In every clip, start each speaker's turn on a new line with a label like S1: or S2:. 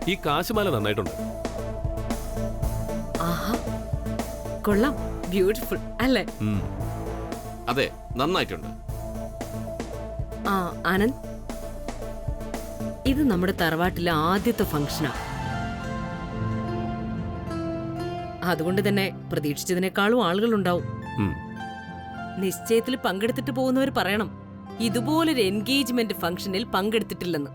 S1: ഈ കാശുമാല നന്നായിട്ടുണ്ട്.
S2: ആഹാ, കൊള്ളാം, ബ്യൂട്ടിഫുൾ അല്ലേ?
S3: അതെ, നന്നായിട്ടുണ്ട്.
S2: ആ ആനന്ദ്, ഇത് നമ്മുടെ തറവാട്ടിലെ ആദ്യത്തെ ഫംഗ്ഷനാ. അതുകൊണ്ട് തന്നെ പ്രതീക്ഷിച്ചതിനേക്കാളും ആളുകളുണ്ടാവും. നിശ്ചയത്തിൽ പങ്കെടുത്തിട്ട് പോകുന്നവർ പറയണം ഇതുപോലൊരു എൻഗേജ്മെന്റ് ഫംഗ്ഷനിൽ പങ്കെടുത്തിട്ടില്ലെന്ന്.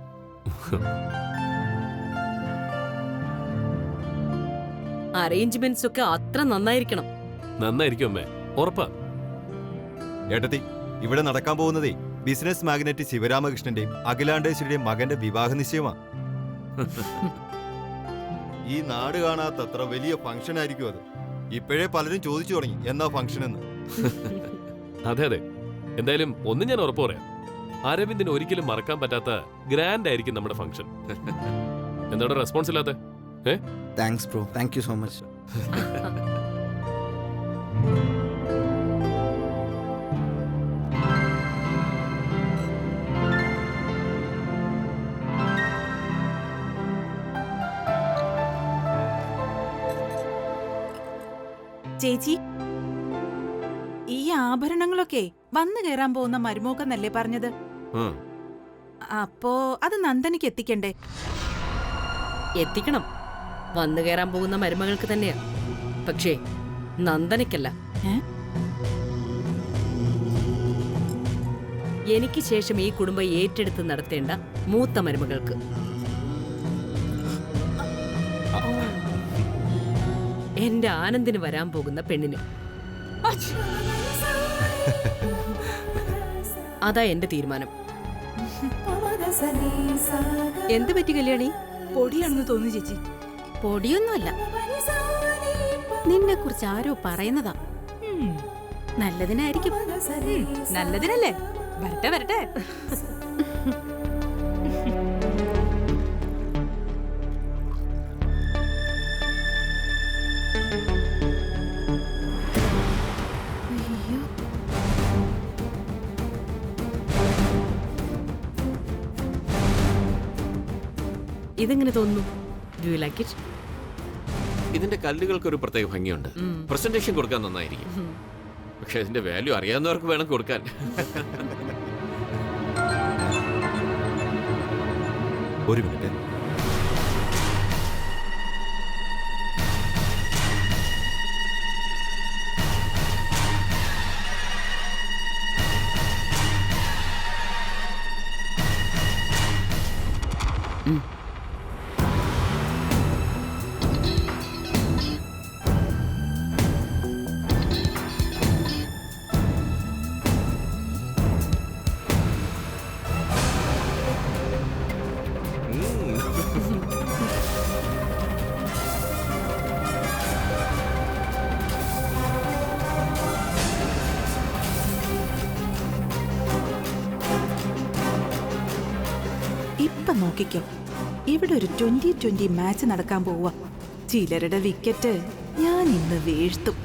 S2: അറേഞ്ച്മെന്റ്സ് ഒക്കെ അത്ര നന്നായിരിക്കണം.
S1: നന്നായിരിക്കും അമ്മേ, ഉറപ്പാ.
S4: ഏട്ടത്തി, ഇവിടെ നടക്കാൻ പോകുന്നതേ ബിസിനസ് മാഗ്നറ്റ് ശിവരാമകൃഷ്ണന്റെയും അഖിലാണ്ടേശ്വരിയുടെയും മകന്റെ വിവാഹ നിശ്ചയമാണ്. ഈ നാട് കാണാത്തത്ര വലിയ ഫംഗ്ഷൻ ആയിരിക്കും അത്. ഇപ്പോഴേ പലരും ചോദിച്ചു തുടങ്ങി എന്നാ ഫംഗ്ഷൻ എന്ന്.
S1: അതെ അതെ, എന്തായാലും ഒന്നും ഞാൻ ഉറപ്പ് പറയാം, അരവിന്ദിന് ഒരിക്കലും മറക്കാൻ പറ്റാത്ത ഗ്രാൻഡ് ആയിരിക്കും നമ്മുടെ ഫംഗ്ഷൻ. എന്താണ് റെസ്പോൺസ് ഇല്ലാത്ത?
S5: Thanks bro, thank you so much.
S6: ചേച്ചി, ഈ ആഭരണങ്ങളൊക്കെ വന്നു കയറാൻ പോകുന്ന മരുമോക്കെന്നല്ലേ പറഞ്ഞത്? അപ്പോ അത് നന്ദനയ്ക്ക് എത്തിക്കണ്ടേ?
S2: എത്തിക്കണം, വന്നു കയറാൻ പോകുന്ന മരുമകൾക്ക് തന്നെയാ. പക്ഷേ നന്ദനയ്ക്കല്ല. എനിക്ക് ശേഷം ഈ കുടുംബം ഏറ്റെടുത്ത് നടത്തേണ്ട മൂത്ത മരുമകൾക്ക്. എന്റെ ആനന്ദിന് വരാൻ പോകുന്ന പെണ്ണിന്. അതാ എന്റെ തീരുമാനം.
S6: എന്ത് പറ്റി കല്യാണി? പൊടിയാണെന്ന് തോന്നുന്നു ചേച്ചി.
S7: പൊടിയൊന്നുമല്ല, നിന്നെ കുറിച്ച് ആരോ പറയുന്നതാ. നല്ലതിനായിരിക്കും.
S6: നല്ലതിനല്ലേ? വരട്ടെ വരട്ടെ.
S2: ഇതെങ്ങനെ തോന്നുന്നു? Do you like it?
S3: ഇതിന്റെ കല്ലുകൾക്ക് ഒരു പ്രത്യേക ഭംഗിയുണ്ട്. പ്രസന്റേഷൻ കൊടുക്കാൻ നന്നായിരിക്കും. പക്ഷെ ഇതിന്റെ വാല്യൂ അറിയാവുന്നവർക്ക് വേണം കൊടുക്കാൻ.
S4: ഒരു മിനിറ്റ്.
S6: ഇപ്പൊ നോക്കിക്കോ, ഇവിടെ ഒരു 20-20 മാച്ച് നടക്കാൻ പോവാ. ചിലരുടെ വിക്കറ്റ് ഞാൻ ഇന്ന് വീഴ്ത്തും.